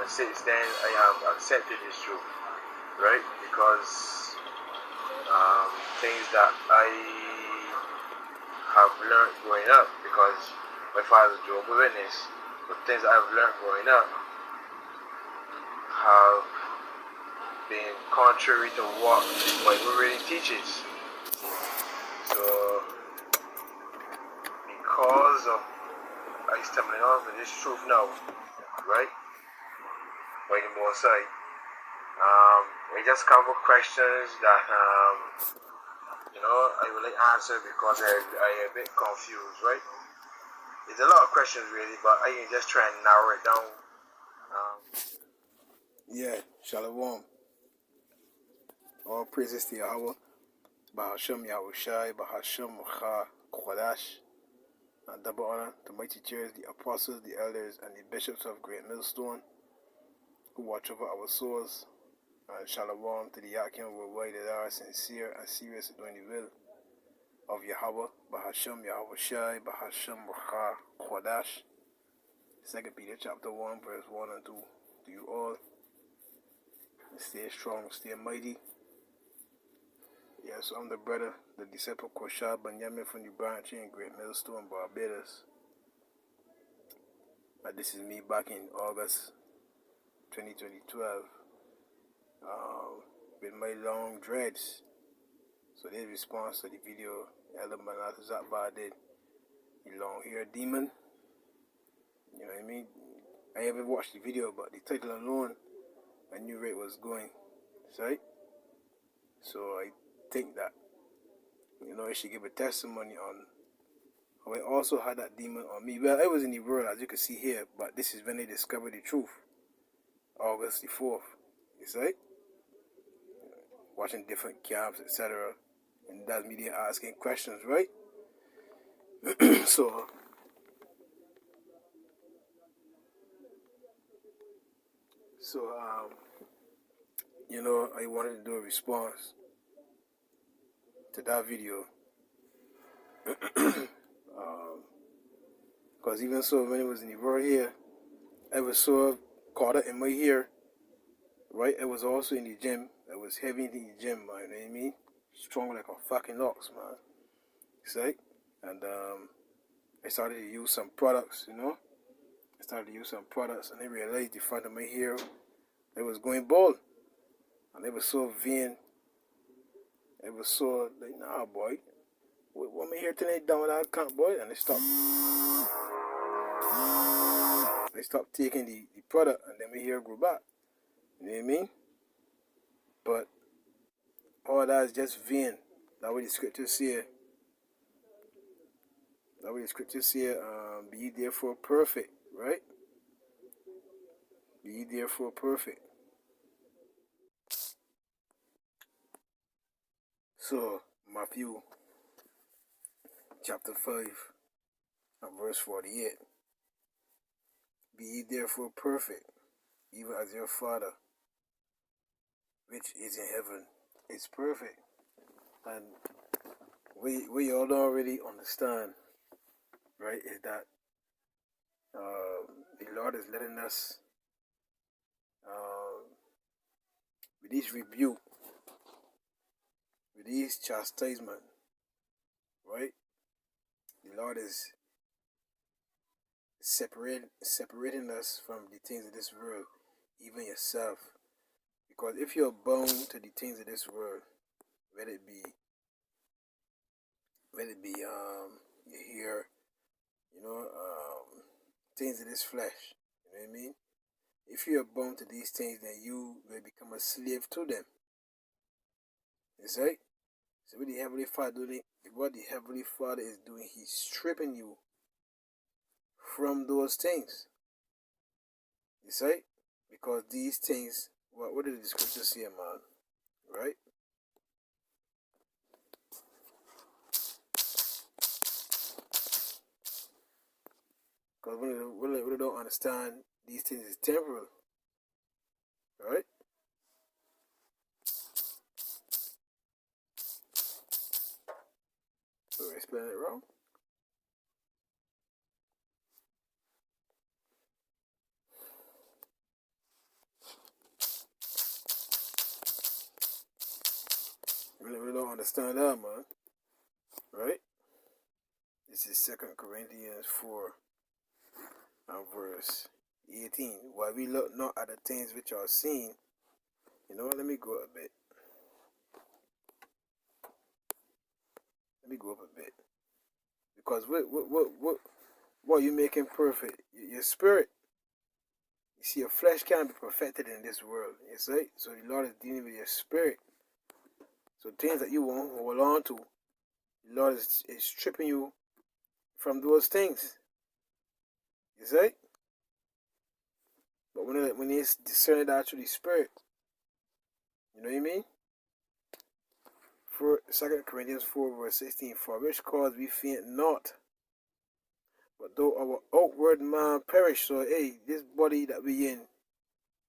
And since then, I have accepted this truth, right? Because things that I have learned growing up, because my father's a Jehovah's Witness, but things I've learned growing up have been contrary to what my Bible really teaches. So, because of I stumbling on with this truth now, right? By the more side, I just cover questions that I will answer because I a bit confused, right? It's a lot of questions really, but I can just try and narrow it down. Yeah, Shalom. All praises to Yahweh, Bahashem Yahushai, Bahashem Macha Kodash, and double honor to mighty chairs, the apostles, the elders, and the bishops of Great Millstone, who watch over our souls. And Shalom to the Yakim worldwide that are sincere and serious in doing the will of Yahweh, Bahashem Yahushai, Bahashem Macha Kodash. 2 Peter chapter 1, verse 1 and 2. To you all, stay strong, stay mighty. Yes, I'm the brother, the disciple Koshab Benjamin from the branch in Great Millstone, Barbados. And this is me back in August 2012 with my long dreads. So this response to the video Elder Manat Zakba did, the long hair demon. You know what I mean? I haven't watched the video, but the title alone, I knew where it was going. Right? So I think that, I should give a testimony on how I also had that demon on me. Well, I was in the world, as you can see here, but this is when I discovered the truth. August the 4th. You see? Watching different camps, etc. And that's media asking questions, right? So I wanted to do a response to that video. Because even so, when it was in the world here, I was so caught up in my hair, right? I was also in the gym. I was heavy in the gym, man. You know what I mean? Strong like a fucking ox, man. See? And I started to use some products, I started to use some products, and I realized the front of my hair, it was going bald. And it was so vain. It was so like, nah, boy. What my hair tonight down with that cunt, boy? And they stopped taking the product, and then my hair grew back. You know what I mean? But all that is just vain. That's what the scriptures say. That's what the scriptures say. Be ye therefore perfect, right? Be ye therefore perfect. So, Matthew chapter 5 and verse 48. Be ye therefore perfect, even as your Father, which is in heaven, is perfect. And we all don't really understand, right, is that the Lord is letting us, with this rebuke, with this chastisement, right, the Lord is separating us from the things of this world, even yourself. Because if you're bound to the things of this world, whether it be your hair, things of this flesh, you know what I mean? If you're bound to these things, then you will become a slave to them. You see? So what the Heavenly Father is doing, He's stripping you from those things. You see? Because these things, what did the scripture say, man? Right? Because we don't understand these things is temporal. Right? So I explain it wrong? really don't understand that, man. Right? This is 2 Corinthians 4 and verse 18. While we look not at the things which are seen. You know what? Let me go up a bit. Because what you making perfect? Your spirit. You see, your flesh can't be perfected in this world. You see? So the Lord is dealing with your spirit. So things that you won't hold on to, the Lord is stripping you from those things. You see? But when it's discerning that through the spirit, you know what I mean? For 2 Corinthians 4 verse 16, for which cause we faint not, but though our outward man perish. So hey, this body that we in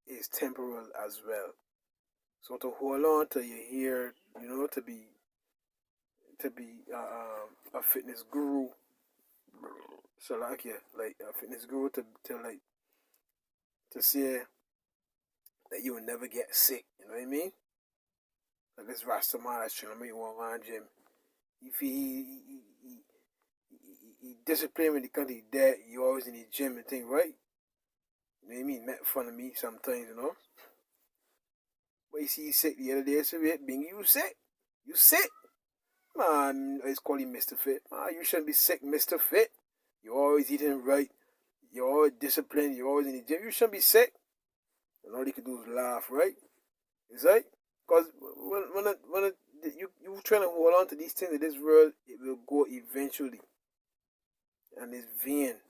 is temporal as well. So to hold on to your here, you know, to be a fitness guru, so like a fitness guru to say that you will never get sick. You know what I mean? Like this Rasta man that's trying to make one man gym. If he disciplined when he comes to dead, you always in the gym and thing, right? You know what I mean? Make fun of me sometimes, you know. But you see, you sick the other day, so being you sick. You sick. Man, I just call you Mr. Fit. Man, you shouldn't be sick, Mr. Fit. You're always eating right. You're always disciplined. You're always in the gym. You shouldn't be sick. And all you can do is laugh, right? Is right? Because when you trying to hold on to these things in this world, it will go eventually. And it's vain,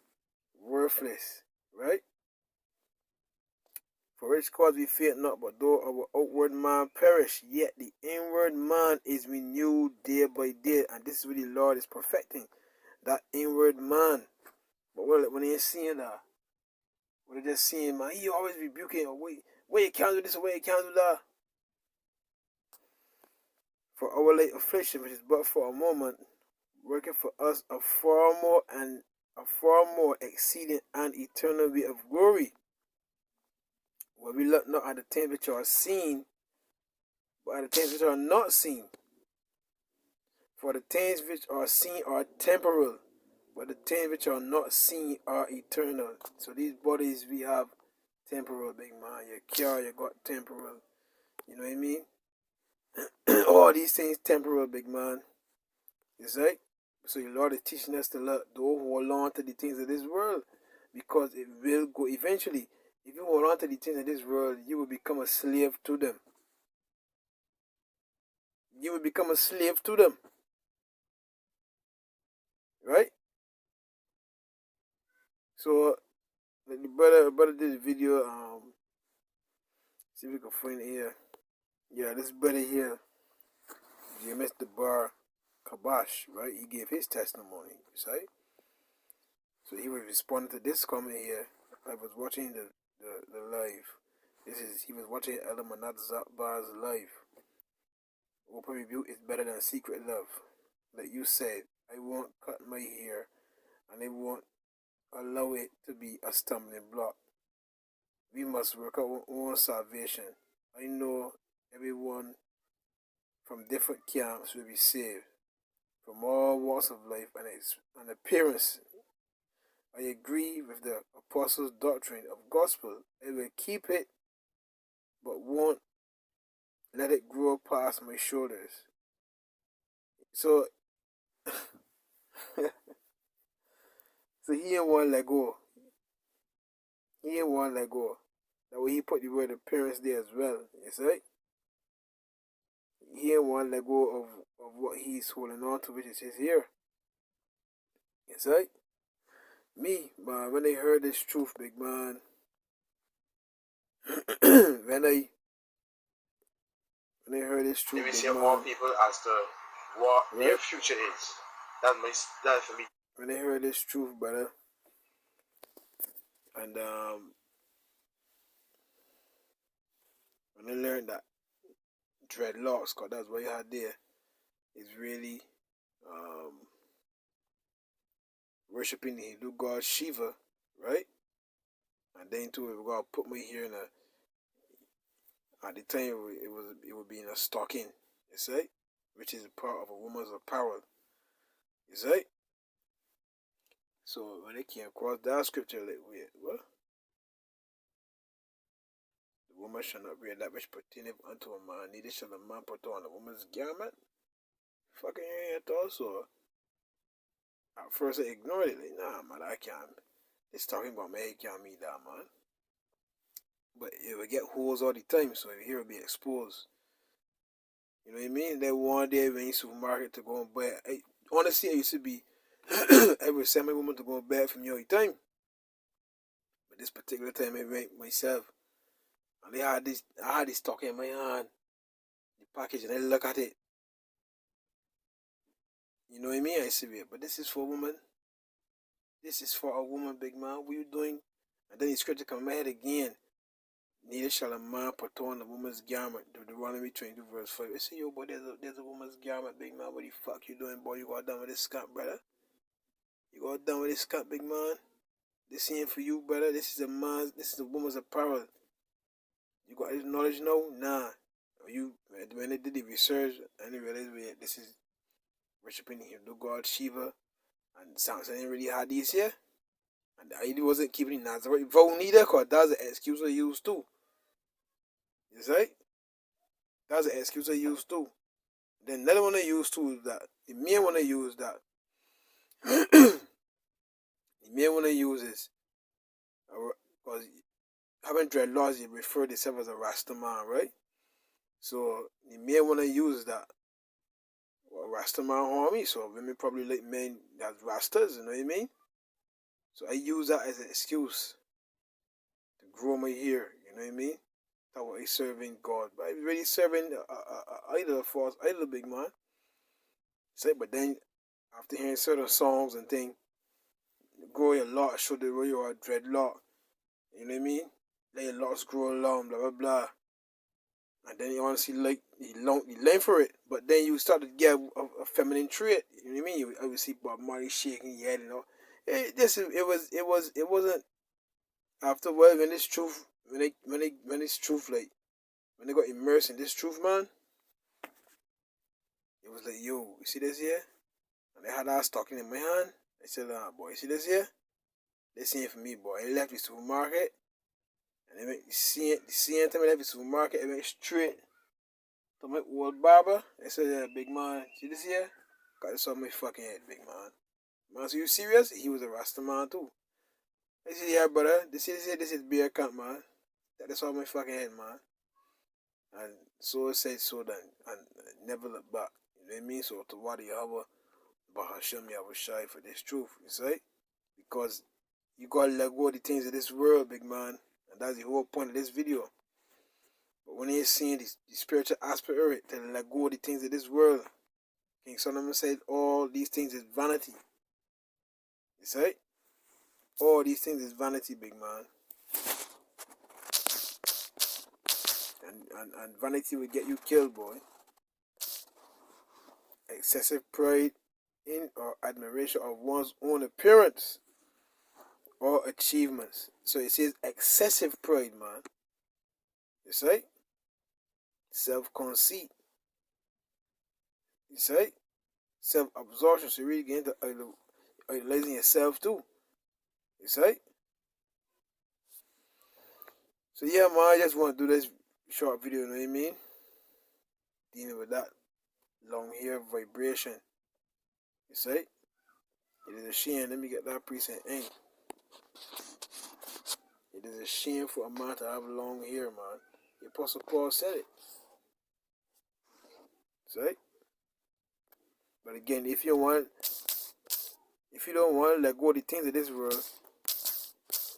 worthless, right? For which cause we fear not, but though our outward man perish, yet the inward man is renewed day by day. And this is what the Lord is perfecting, that inward man. But when they're seeing that, when they're just seeing, man, he always rebuking, wait, you can't do this, wait, you can't do that. For our late affliction, which is but for a moment, working for us a far more exceeding and eternal weight of glory. Where we look not at the things which are seen, but at the things which are not seen. For the things which are seen are temporal, but the things which are not seen are eternal. So these bodies we have temporal, big man. Your car, you got temporal. You know what I mean? All these things temporal, big man. Is right? So the Lord is teaching us to don't hold on to the things of this world, because it will go eventually. If you hold on to the things of this world, you will become a slave to them. You will become a slave to them. Right? So the brother did a video, see if we can find it here. Yeah, this brother here, GMS the Bar Kabash, right? He gave his testimony, right? So he was responding to this comment here. I was watching the live. He was watching Elder Manat Bar's live. Open rebuke is better than secret love. Like you said, I won't cut my hair, and I won't allow it to be a stumbling block. We must work out our own salvation. I know everyone from different camps will be saved, from all walks of life and appearance. I agree with the apostles' doctrine of gospel. I will keep it, but won't let it grow past my shoulders. So, so he ain't want to let go. He ain't want to let go. That way he put the word appearance there as well. You see? He ain't want to let go of what he's holding on to, which is his ear. You see? Me, man, when I heard this truth, big man, when I heard this truth, we big see man, more people as to what right? their future is. That for me. When I heard this truth, brother, and when I learned that dreadlocks, cause that's what you had there, is really worshiping the Hindu god Shiva, right? And then too, we gotta put my hair in at the time it would be in a stocking, you see? which is a part of a woman's apparel. You see? So when they came across that scripture, like, wait, what? The woman shall not wear that which pertaineth unto a man, neither shall a man put on a woman's garment. Fucking ain't also. At first I ignored it, like, nah man, I can't. It's talking about me, I can't meet that man. But it will get holes all the time, so here will be exposed. You know what I mean? That one day when you supermarket to go and buy, honestly, I used to be, I would send my woman to go and buy it from you all the time. But this particular time I went myself, and I had this stock in my hand, the package, and I look at it. You know what I mean? I say, but this is for a woman. This is for a woman, big man. What you doing? And then the scripture come in my head again. Neither shall a man put on a woman's garment. Deuteronomy 22 verse 5. I say, yo, boy, there's a woman's garment, big man. What the fuck you doing, boy? You got done with this scam, brother. You got done with this scam, big man. This ain't for you, brother. This is a woman's apparel. You got this knowledge now? Nah. When they did the research, and they realized this is worshiping Hindu god Shiva, and Samson didn't really have these here. And he wasn't keeping the Nazarite vow neither, because that's the excuse I used too. You see? That's the excuse I used too. Then another one I used too is that the main one I use that the main one I use is because having dreadlocks you refer to yourself as a Rasta man, right? So the main one I use is that Rasta man homie, so women probably like men that's Rastas, you know what I mean? So I use that as an excuse to grow my hair, you know what I mean? That's what I serving God. But I'm really serving idol, a false idol, big man. Say, but then after hearing certain songs and things, grow your locks, show the way you are dreadlock. You know what I mean? Let your locks grow long, blah blah blah. And then you honestly like you learn for it. But then you start to get a feminine trait. You know what I mean? You obviously Bob Marley shaking your head, you know. It wasn't after a while when this truth when this truth like when they got immersed in this truth, man, it was like, yo, you see this here? And they had that stocking in my hand. I said, boy, you see this here? This ain't for me, boy. I left the supermarket. And they went the same time I left the supermarket, I went straight to my old barber. I said, yeah, big man, see this here? Got this on my fucking head, big man. Man, so you serious? He was a Rasta man too. I said, yeah, brother, this is beer camp, man. That's on my fucking head, man. And so said, so done. And never look back. You know what I mean? So to what Yahweh, Bahashem Yahweh Shai for this truth, you see? Because you gotta let go of the things of this world, big man. And that's the whole point of this video. But when you're seeing the spiritual aspect of it, to let go of the things of this world, King Solomon said all these things is vanity. You see? All these things is vanity, big man. And vanity will get you killed, boy. Excessive pride in or admiration of one's own appearance or achievements. So it says excessive pride, man. You see? Self-conceit. You see? Self-absorption. So you really get into idolizing yourself too. You see? So yeah, man, I just want to do this short video, you know what I mean? Dealing with that long hair vibration. You see? It is a shame. Let me get that preset ink. It is a shame for a man to have long hair, man. The Apostle Paul said it. See? But again, if you don't want to let go of the things of this world,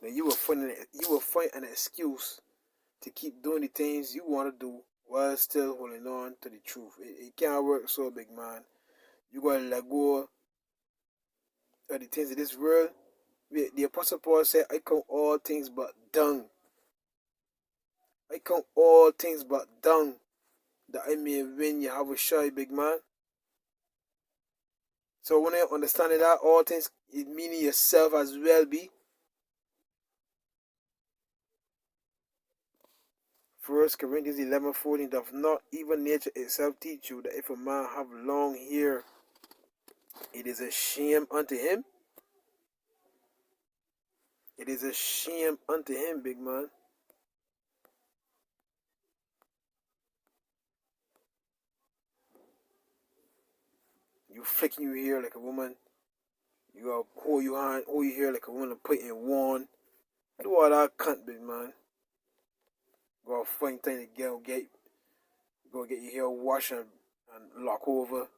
then you will find an excuse to keep doing the things you want to do while still holding on to the truth. It can't work so, big man. You gotta let go of the things of this world. The Apostle Paul said, I count all things but dung. I count all things but dung, that I may win Yahweh Shai, big man. So when you understand that all things, it meaning yourself as well, be. First Corinthians 11:14, doth not even nature itself teach you that if a man have long hair, it is a shame unto him? It is a shame unto him, big man. You flicking your hair like a woman. You gotta hold your hair like a woman, put in one. Do all that cunt, big man. Go find thing to go get your hair washed and lock over.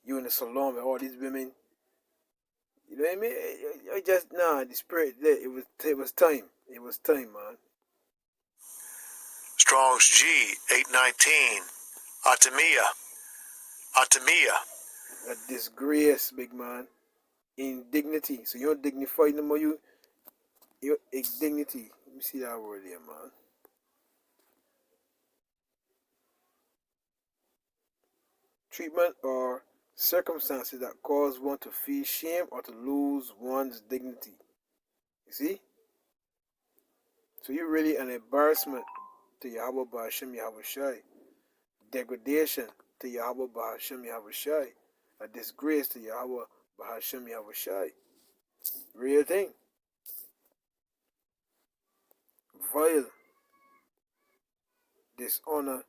You in the salon with all these women. You know what I mean? I just the spirit there. It was time. It was time, man. Strong's G 819. Atamia. A disgrace, big man. Indignity. So you're dignified no more. Your dignity. Let me see that word here, man. Treatment or circumstances that cause one to feel shame or to lose one's dignity. You see? So you're really an embarrassment to Yahweh Ba'ashem Yahushai. Degradation to Yahweh Ba'ashem Yahushai. A disgrace to Yahweh Ba'ashem Yahushai. Real thing. Vile. Dishonor.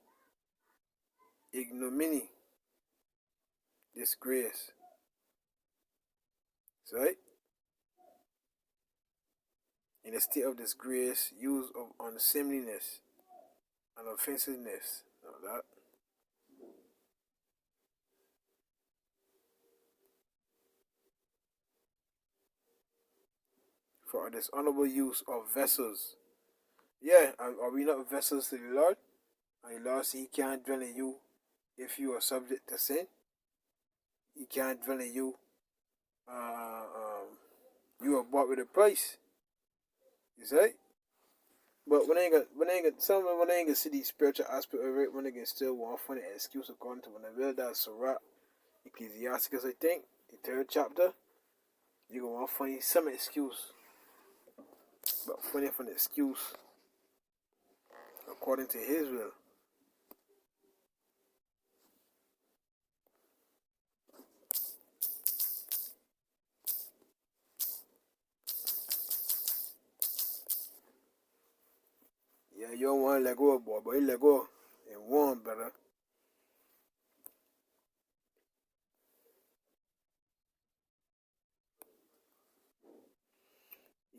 Ignominy. Disgrace. Right? In a state of disgrace, use of unseemliness and offensiveness. Now that. For a dishonorable use of vessels. Yeah, are we not vessels to the Lord? And the Lord said He can't dwell in you if you are subject to sin. He can't dwell in you. You are bought with a price. You see? But when I ain't gonna see the spiritual aspect of it, when they can still want to find an excuse according to when I read that Surah, Ecclesiasticus, I think, the 3rd chapter, you gonna want to find some excuse. But finding an excuse according to His will. Yeah, you don't want to let go, boy, but you let go and one, brother.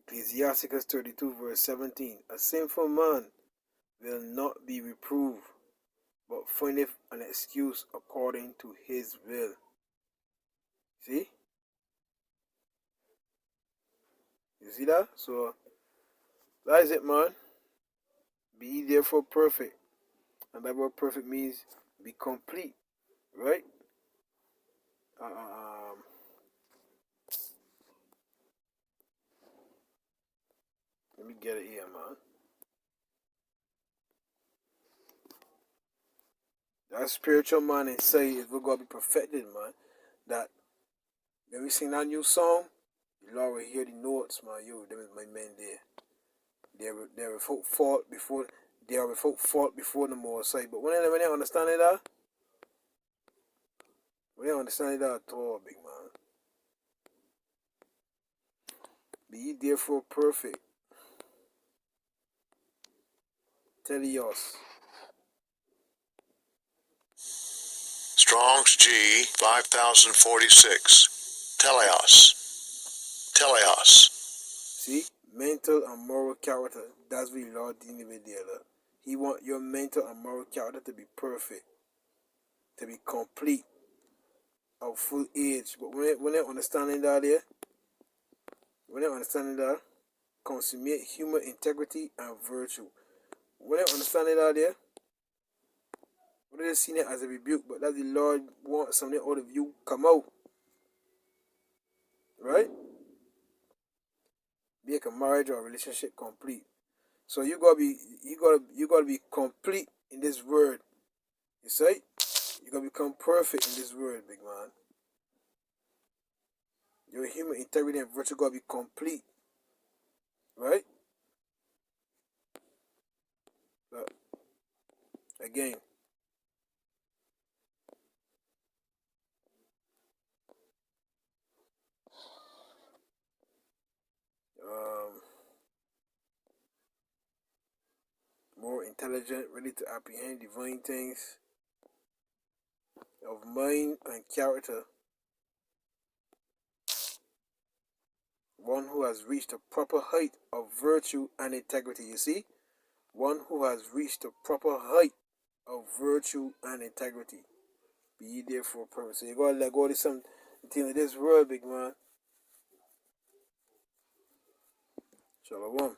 Ecclesiasticus 32 verse 17. A sinful man will not be reproved, but findeth an excuse according to his will. See? You see that? So, that is it, man. Be ye therefore perfect. And that word perfect means be complete. Right? Let me get it here, man. That spiritual man inside is we're going to be perfected, man. That when we sing that new song, the Lord will hear the notes, man. Yo, them is my men there. They are without fault before the Most High. But when they understand it, we don't understand it at all, big man. Be ye therefore perfect. Teleos. Strong's G 5046. Teleos. See? Mental and moral character. That's what the Lord dealing with there. He want your mental and moral character to be perfect. To be complete. Of full age. But when they understanding that there, consummate human integrity and virtue. When they understanding that there, what they seen it as a rebuke, but that the Lord wants something out of you come out. Right? Make a marriage or a relationship complete. So you gotta be complete in this word. You see? You gotta become perfect in this word, big man. Your human integrity and virtue gotta be complete. Right? But Again, more intelligent, ready to apprehend divine things, of mind and character. One who has reached a proper height of virtue and integrity. You see? One who has reached a proper height of virtue and integrity. Be ye therefore perfect. So you gotta let go of some thing of this world, big man. Shalom.